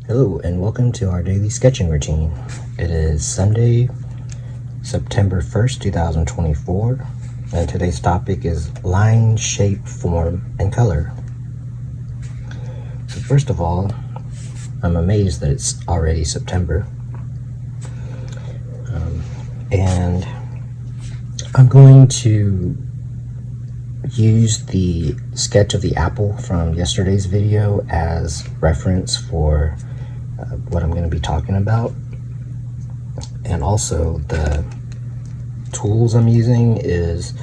Hello and welcome to our daily sketching routine. It is Sunday, September 1st, 2024, and today's topic is line, shape, form, and color. So first of all, I'm amazed that it's already September. And I'm going to use the sketch of the apple from yesterday's video as reference for what I'm going to be talking about. And also the tools I'm using is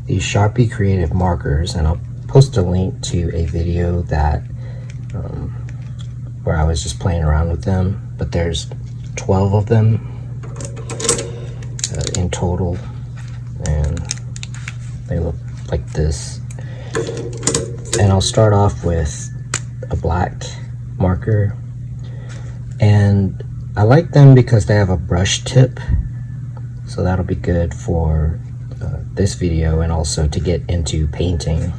these Sharpie Creative markers, and I'll post a link to a video that where I was just playing around with them, but there's 12 of them in total, and they look like this. And I'll start off with a black marker, and I like them because they have a brush tip, so that'll be good for this video and also to get into painting.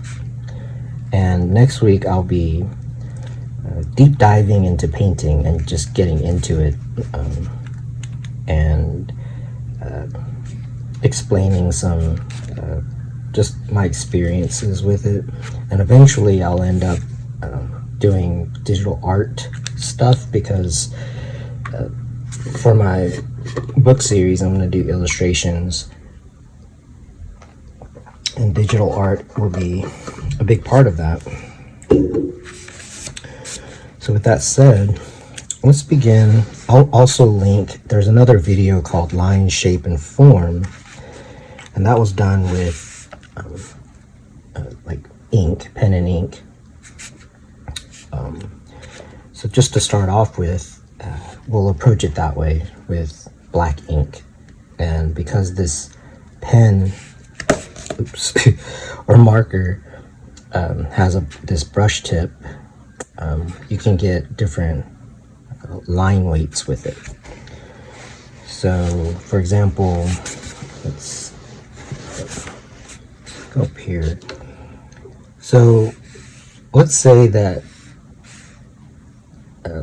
And next week I'll be deep diving into painting and just getting into it, and explaining some just my experiences with it. And eventually I'll end up doing digital art stuff, because for my book series I'm going to do illustrations, and digital art will be a big part of that. So with that said, let's begin. I'll also link, there's another video called Line, Shape, and Form, and that was done with like ink, pen and ink. So just to start off with, we'll approach it that way with black ink. And because this pen, or marker has this brush tip, you can get different line weights with it. So for example, let's go up here. So let's say that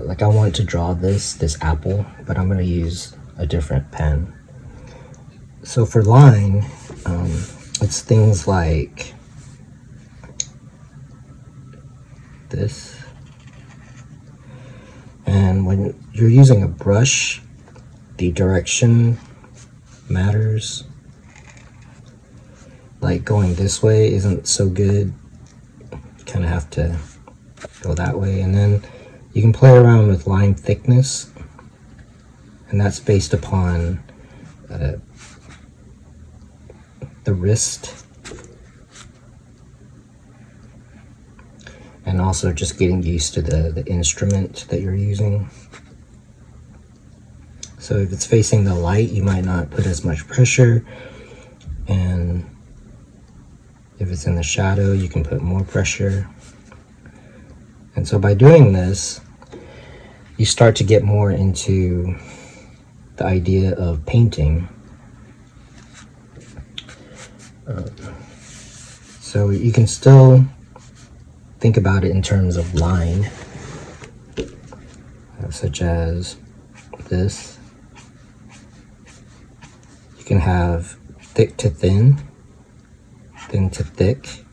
like I want to draw this apple, but I'm going to use a different pen. So for line, it's things like this. And when you're using a brush, the direction matters. Like going this way isn't so good. You kind of have to go that way. And then you can play around with line thickness, and that's based upon the wrist, and also just getting used to the instrument that you're using. So if it's facing the light, you might not put as much pressure, and if it's in the shadow, you can put more pressure. And so by doing this, you start to get more into the idea of painting. So you can still think about it in terms of line, such as this. You can have thick to thin, thin to thick.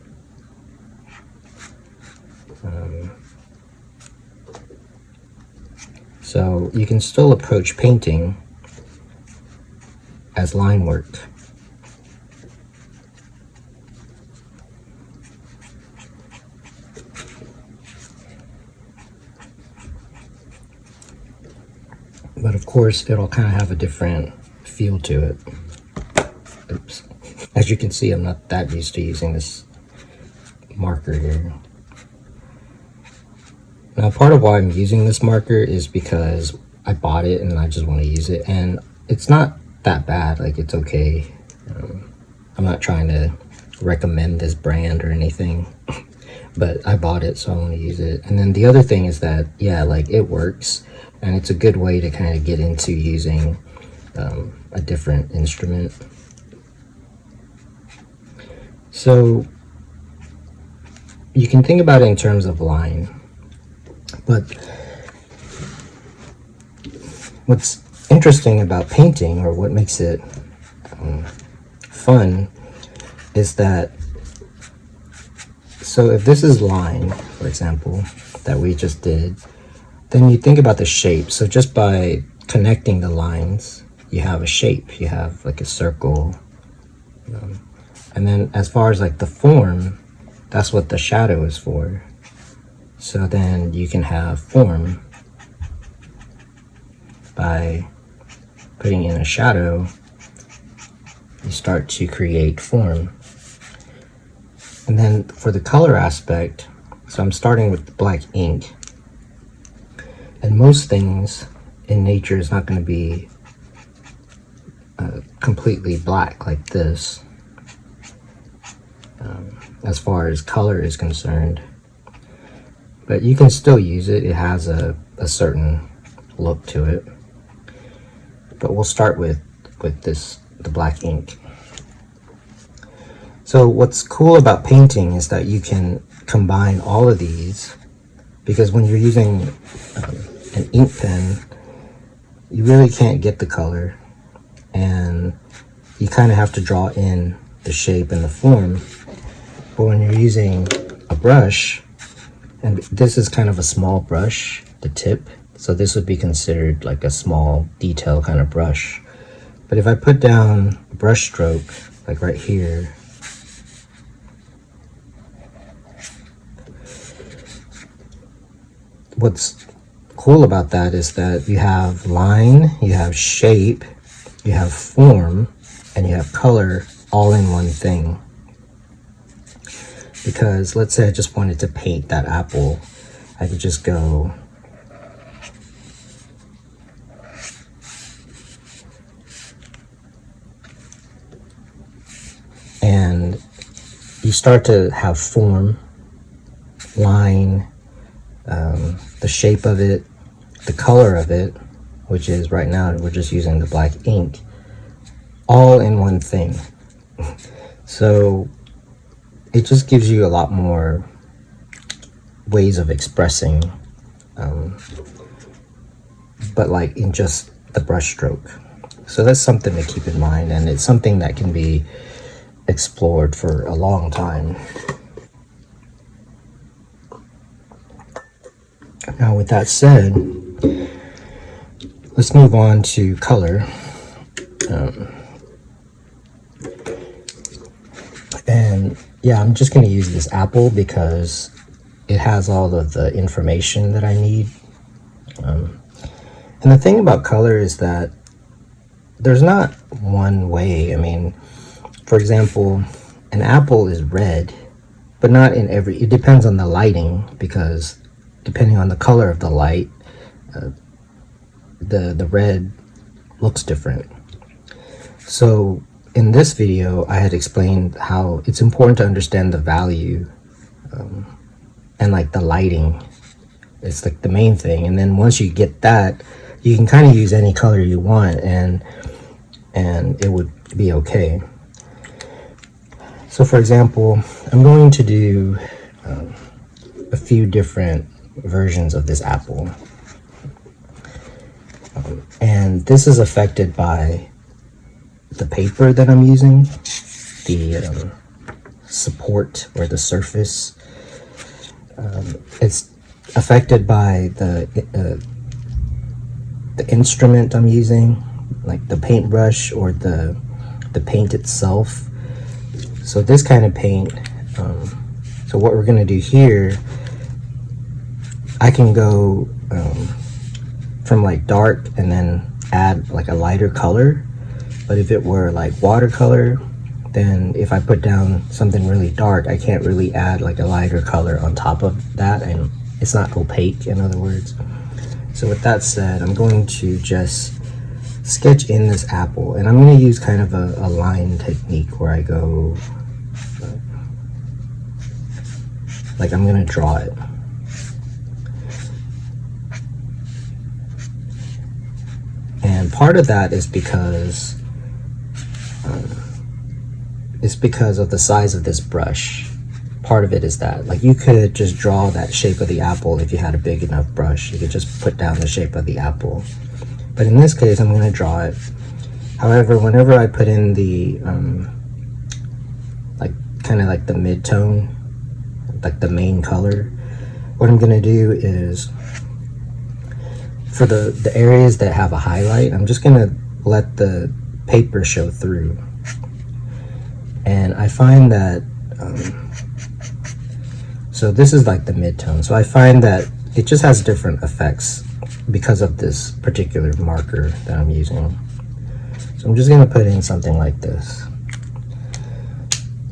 So you can still approach painting as line work. But of course, it'll kind of have a different feel to it. Oops. As you can see, I'm not that used to using this marker here. Now, part of why I'm using this marker is because I bought it and I just want to use it. And it's not that bad, like it's okay. I'm not trying to recommend this brand or anything, but I bought it, so I want to use it. And then the other thing is that, yeah, like it works, and it's a good way to kind of get into using a different instrument. So you can think about it in terms of line, but what's interesting about painting, or what makes it fun, is that, so if this is line, for example, that we just did, then you think about the shape. So just by connecting the lines, you have a shape, you have like a circle. And then as far as like the form, that's what the shadow is for. So then you can have form by putting in a shadow. You start to create form. And then for the color aspect, so I'm starting with the black ink. And most things in nature is not going to be completely black like this, as far as color is concerned. But you can still use it. It has a certain look to it. But we'll start with the black ink. So what's cool about painting is that you can combine all of these, because when you're using an ink pen, you really can't get the color, and you kind of have to draw in the shape and the form. But when you're using a brush, and this is kind of a small brush, the tip, so this would be considered like a small detail kind of brush. But if I put down a brush stroke, like right here, what's cool about that is that you have line, you have shape, you have form, and you have color all in one thing. Because let's say I just wanted to paint that apple, I could just go and you start to have form, line, the shape of it, the color of it, which is right now we're just using the black ink, all in one thing. So it just gives you a lot more ways of expressing, but like in just the brush stroke. So that's something to keep in mind, and it's something that can be explored for a long time. Now with that said, let's move on to color. And yeah, I'm just going to use this apple because it has all of the information that I need. And the thing about color is that there's not one way. I mean, for example, an apple is red, but not in every, it depends on the lighting, because depending on the color of the light, the red looks different. So in this video, I had explained how it's important to understand the value and like the lighting. It's like the main thing. And then once you get that, you can kind of use any color you want, and it would be okay. So for example, I'm going to do a few different versions of this apple. And this is affected by the paper that I'm using, the support or the surface. It's affected by the instrument I'm using, like the paintbrush or the paint itself. So this kind of paint, so what we're gonna do here, I can go from like dark and then add like a lighter color. But if it were like watercolor, then if I put down something really dark, I can't really add like a lighter color on top of that, and it's not opaque, in other words. So with that said, I'm going to just sketch in this apple, and I'm going to use kind of a line technique where I go like I'm going to draw it. And part of that is because it's because of the size of this brush. Part of it is that, like, you could just draw that shape of the apple if you had a big enough brush. You could just put down the shape of the apple. but in this case I'm going to draw it. However, whenever I put in the like kind of like the mid-tone, like the main color, what I'm going to do is for the areas that have a highlight, I'm just going to let the paper show through. And I find that so this is like the mid-tone, so I find that it just has different effects because of this particular marker that I'm using. So I'm just going to put in something like this.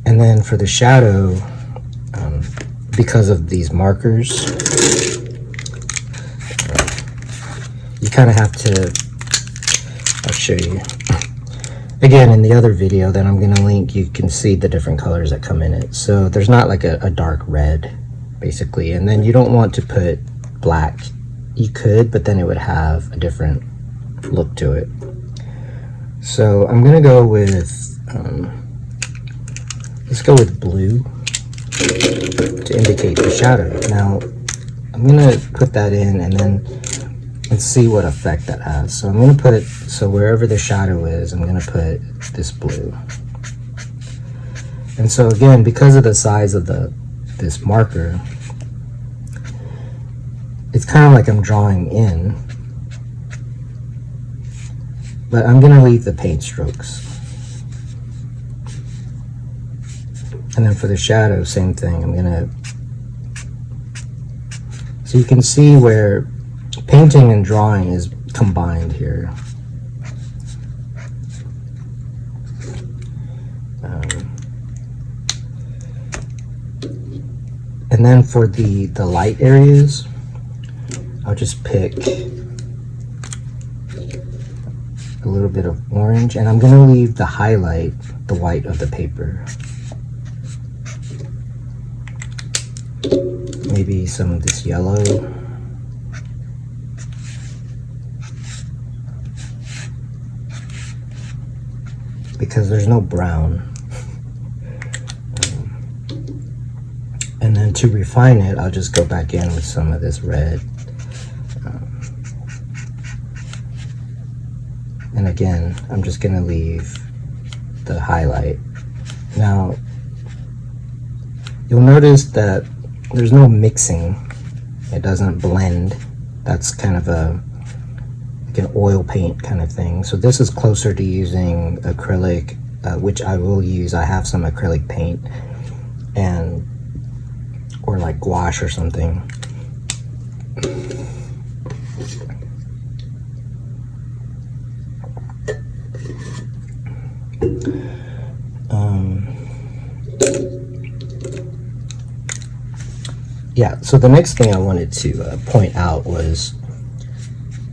And then for the shadow, because of these markers, you kind of have to, I'll show you. Again, in the other video that I'm going to link, you can see the different colors that come in it. So there's not like a dark red, basically. And then you don't want to put black. You could, but then it would have a different look to it. So I'm going to go with, let's go with blue to indicate the shadow. Now, I'm going to put that in and then let's see what effect that has. So I'm going to put it, so wherever the shadow is, I'm going to put this blue. And so again, because of the size of this marker, it's kind of like I'm drawing in, but I'm going to leave the paint strokes. And then for the shadow, same thing. I'm going to, so you can see where painting and drawing is combined here. And then for the light areas, I'll just pick a little bit of orange, and I'm going to leave the highlight the white of the paper. Maybe some of this yellow. Because there's no brown. And then to refine it, I'll just go back in with some of this red. And again, I'm just going to leave the highlight. Now, you'll notice that there's no mixing. It doesn't blend. That's kind of like an oil paint kind of thing. So this is closer to using acrylic, which I will use. I have some acrylic paint, or like gouache or something. Yeah, so the next thing I wanted to point out was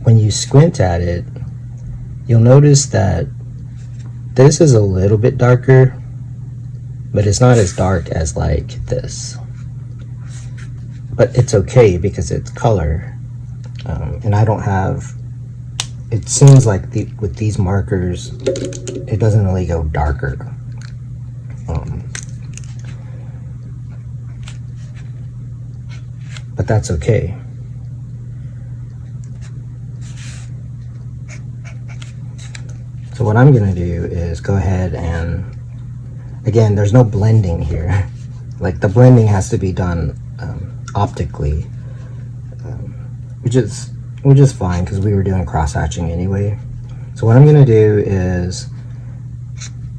when you squint at it, you'll notice that this is a little bit darker, but it's not as dark as like this. But it's okay because it's color, and I don't have, it seems like with these markers, it doesn't really go darker. But that's okay. So what I'm going to do is go ahead and, again, there's no blending here. Like the blending has to be done optically, which is fine because we were doing cross-hatching anyway. So what I'm going to do is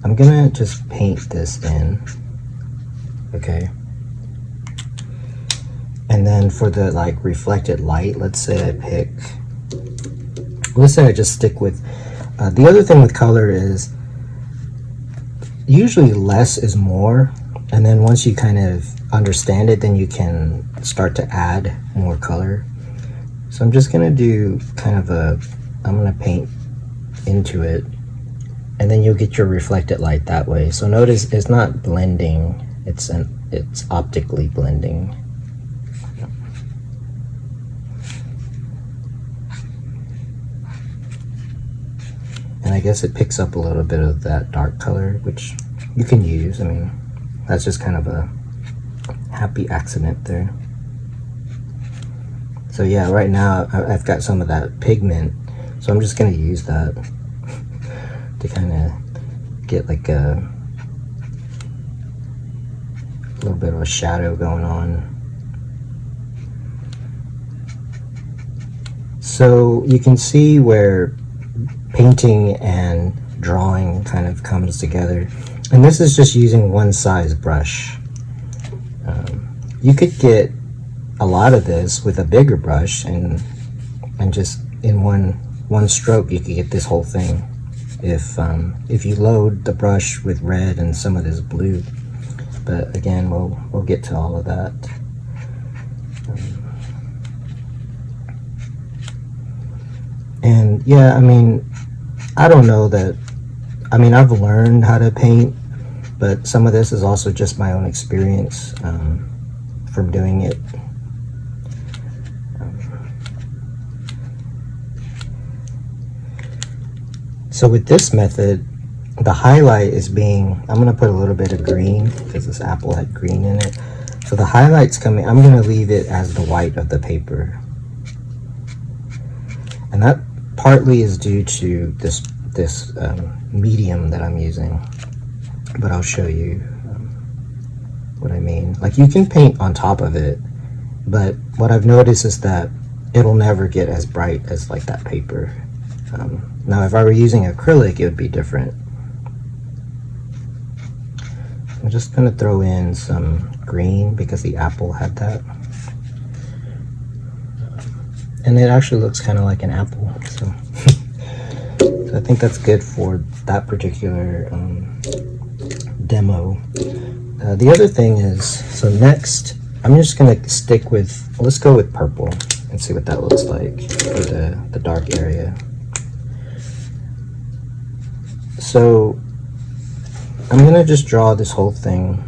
I'm going to just paint this in, okay? And then for the like reflected light, let's say I just stick with, the other thing with color is usually less is more, and then once you kind of understand it, then you can start to add more color. So I'm just gonna do kind of I'm gonna paint into it, and then you'll get your reflected light that way. So notice it's not blending, it's optically blending. And I guess it picks up a little bit of that dark color, which you can use. I mean, that's just kind of a happy accident there. So yeah, right now I've got some of that pigment, So I'm just going to use that to kind of get like a little bit of a shadow going on. So you can see where painting and drawing kind of comes together. And this is just using one size brush. You could get a lot of this with a bigger brush, and just in one stroke you could get this whole thing if you load the brush with red and some of this blue. But again, we'll get to all of that. And yeah, I mean, I don't know that, I mean, I've learned how to paint, but some of this is also just my own experience from doing it. So with this method, the highlight is being, I'm going to put a little bit of green because this apple had green in it. So the highlight's coming, I'm going to leave it as the white of the paper. And that partly is due to this medium that I'm using. But I'll show you what I mean. Like, you can paint on top of it, but what I've noticed is that it'll never get as bright as like that paper. Now if I were using acrylic, it would be different. I'm just going to throw in some green because the apple had that. And it actually looks kind of like an apple. So, so I think that's good for that particular demo. The other thing is, so next, I'm just going to stick with, let's go with purple and see what that looks like for the dark area. So I'm going to just draw this whole thing.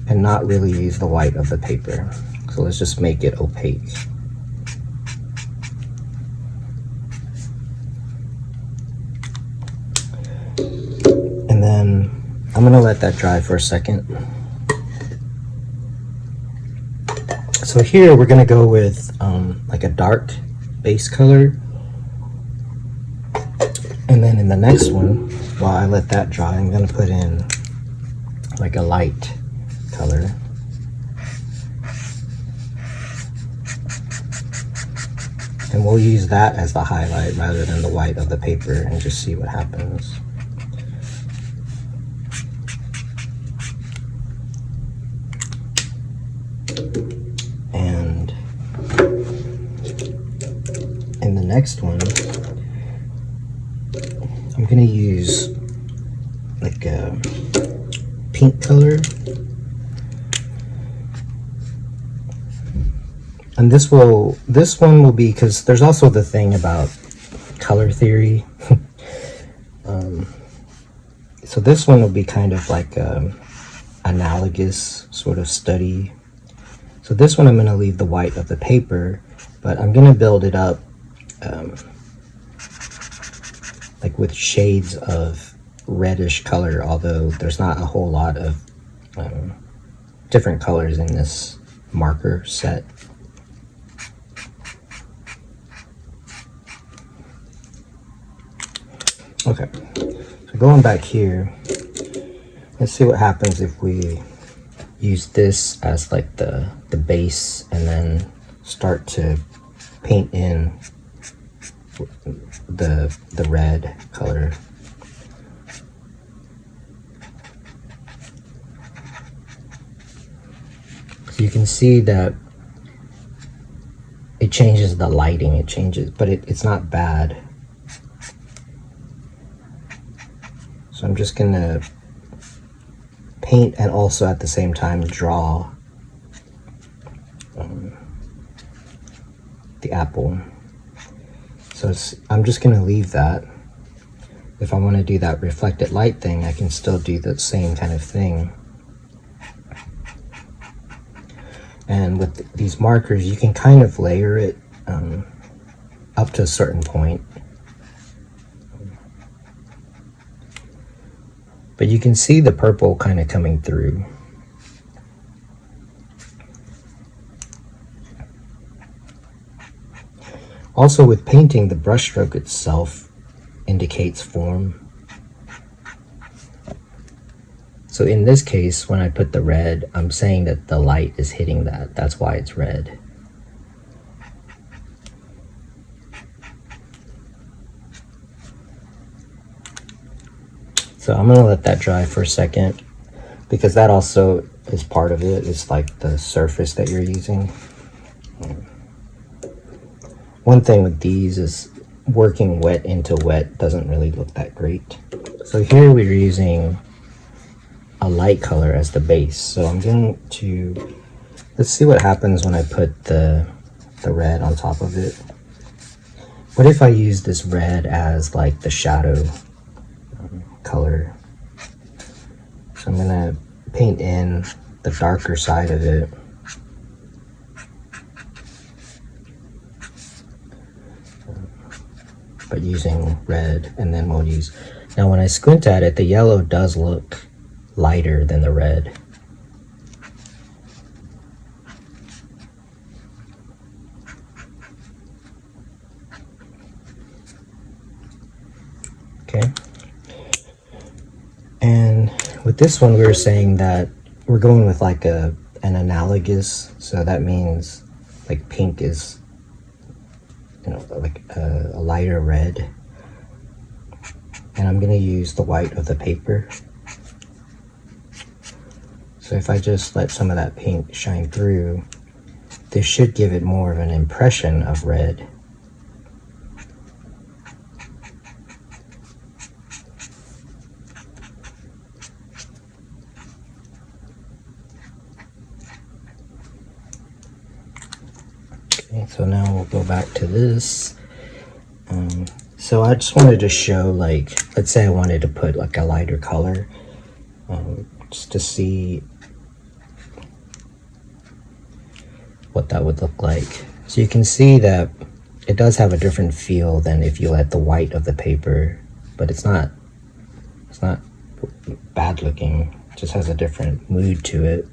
And not really use the white of the paper. So let's just make it opaque. And then I'm going to let that dry for a second. So here we're going to go with like a dark base color. And then in the next one, while I let that dry, I'm going to put in like a light color. And we'll use that as the highlight rather than the white of the paper and just see what happens. And in the next one, I'm going to use like a pink color. And this one will be, because there's also the thing about color theory. So this one will be kind of like a analogous sort of study. So this one I'm going to leave the white of the paper, but I'm going to build it up like with shades of reddish color, although there's not a whole lot of different colors in this marker set. Okay, so going back here, let's see what happens if we use this as like the base and then start to paint in the red color. So you can see that it changes the lighting, it changes, but it's not bad. So I'm just gonna paint and also at the same time draw the apple. So I'm just gonna leave that. If I want to do that reflected light thing, I can still do the same kind of thing. And with these markers, you can kind of layer it up to a certain point. But you can see the purple kind of coming through. Also with painting, the brushstroke itself indicates form. So in this case, when I put the red, I'm saying that the light is hitting that. That's why it's red. So I'm gonna let that dry for a second, because that also is part of it. It's like the surface that you're using. One thing with these is working wet into wet doesn't really look that great. So here we're using a light color as the base. So I'm going to, let's see what happens when I put the red on top of it. What if I use this red as like the shadow color? So I'm gonna paint in the darker side of it. But using red, and then we'll use, now when I squint at it, the yellow does look lighter than the red. Okay. And with this one, we were saying that we're going with like an analogous, so that means like pink is, you know, like a lighter red. And I'm gonna use the white of the paper. So if I just let some of that pink shine through, this should give it more of an impression of red. Okay, so now we'll go back to this. So I just wanted to show, like, let's say I wanted to put like a lighter color, just to see what that would look like. So you can see that it does have a different feel than if you let the white of the paper, but it's not bad looking. It just has a different mood to it.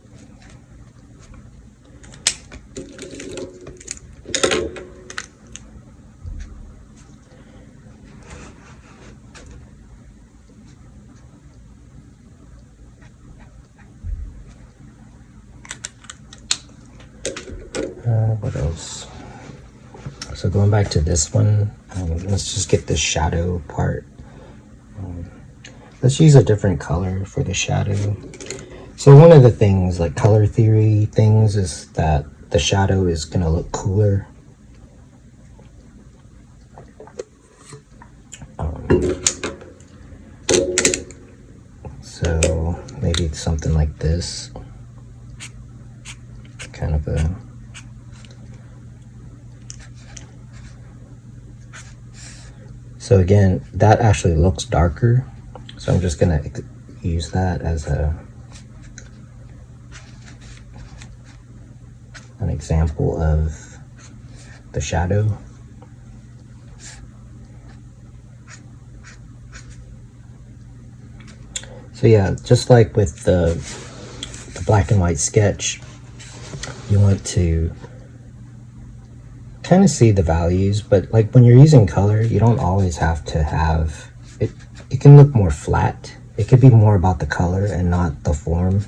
What else? So going back to this one, let's just get the shadow part. Let's use a different color for the shadow. So one of the things, like color theory things, is that the shadow is gonna look cooler. So maybe it's something like this, kind of a, so again, that actually looks darker. So I'm just gonna use that as an example of the shadow. So yeah, just like with the black and white sketch, you want to kind of see the values, but like when you're using color, you don't always have to have it. It can look more flat. It could be more about the color and not the form.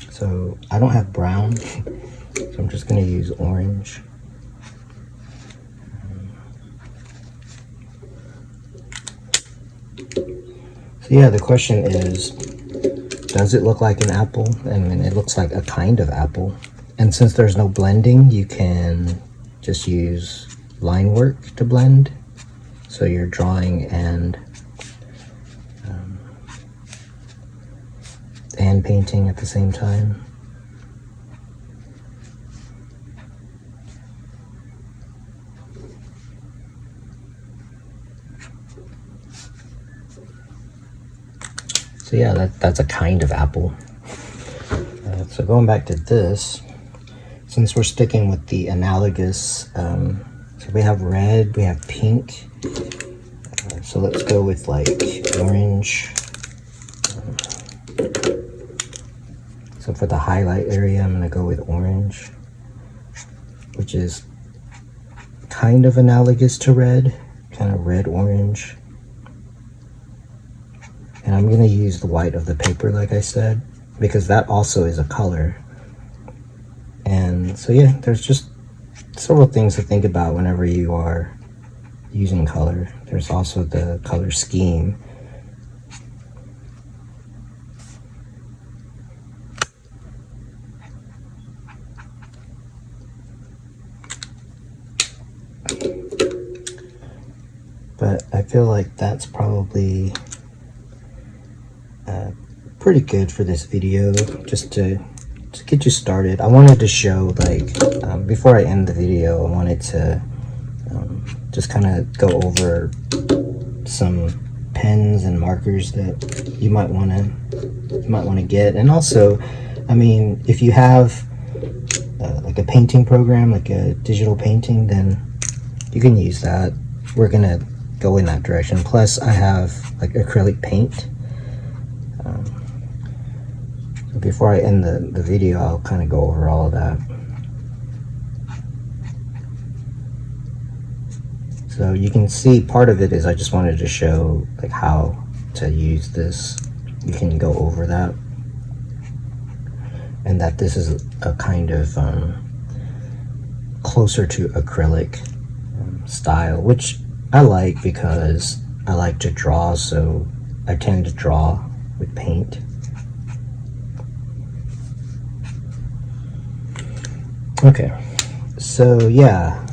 So I don't have brown, so I'm just going to use orange. So yeah, the question is, does it look like an apple? And it looks like a kind of apple. And since there's no blending, you can just use line work to blend. So you're drawing and painting at the same time. So yeah, that's a kind of apple. So going back to this, since we're sticking with the analogous, so we have red, we have pink. So let's go with like orange. So for the highlight area, I'm gonna go with orange, which is kind of analogous to red, kind of red-orange. And I'm gonna use the white of the paper, like I said, because that also is a color. And so yeah, there's just several things to think about whenever you are using color. There's also the color scheme. But I feel like that's probably pretty good for this video, just to get you started. I wanted to show, like, before I end the video, I wanted to just kind of go over some pens and markers that you might want to get. And also, I mean, if you have like a painting program, like a digital painting, then you can use that. We're gonna go in that direction. Plus I have like acrylic paint. Before I end the video, I'll kind of go over all of that. So you can see part of it is I just wanted to show like how to use this. You can go over that, and that this is a kind of closer to acrylic style, which I like because I like to draw, so I tend to draw with paint. Okay, so yeah,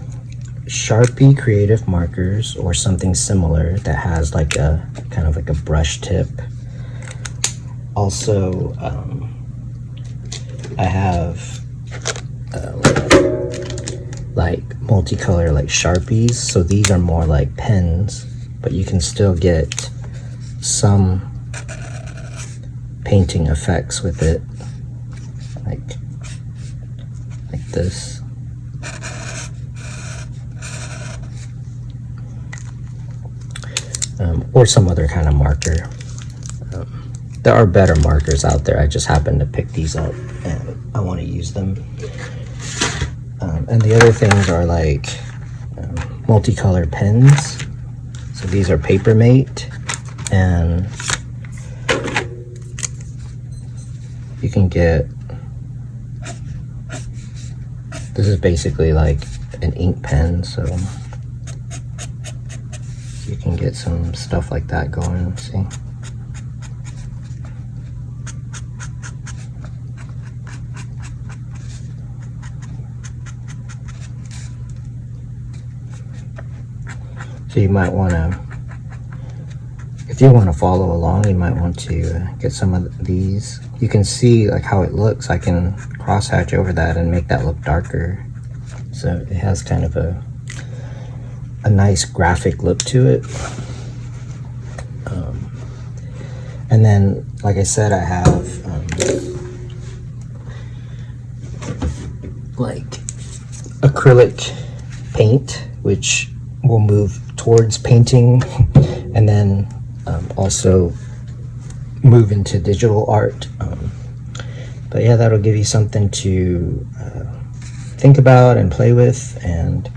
Sharpie creative markers or something similar that has like a kind of like a brush tip. Also, I have like multicolor like Sharpies, so these are more like pens, but you can still get some painting effects with it, like this. Or some other kind of marker. There are better markers out there. I just happen to pick these up and I want to use them. And the other things are like multicolored pens. So these are Papermate, and you can get, this is basically like an ink pen, so you can get some stuff like that going. Let's see. So you might want to, if you want to follow along, you might want to get some of these. You can see like how it looks. I can crosshatch over that and make that look darker. So it has kind of a nice graphic look to it. And then, like I said, I have like acrylic paint, which will move towards painting and then also move into digital art. But yeah, that'll give you something to think about and play with, and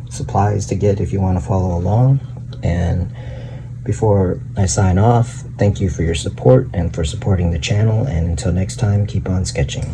supplies to get if you want to follow along. And before I sign off, thank you for your support and for supporting the channel, and until next time, keep on sketching.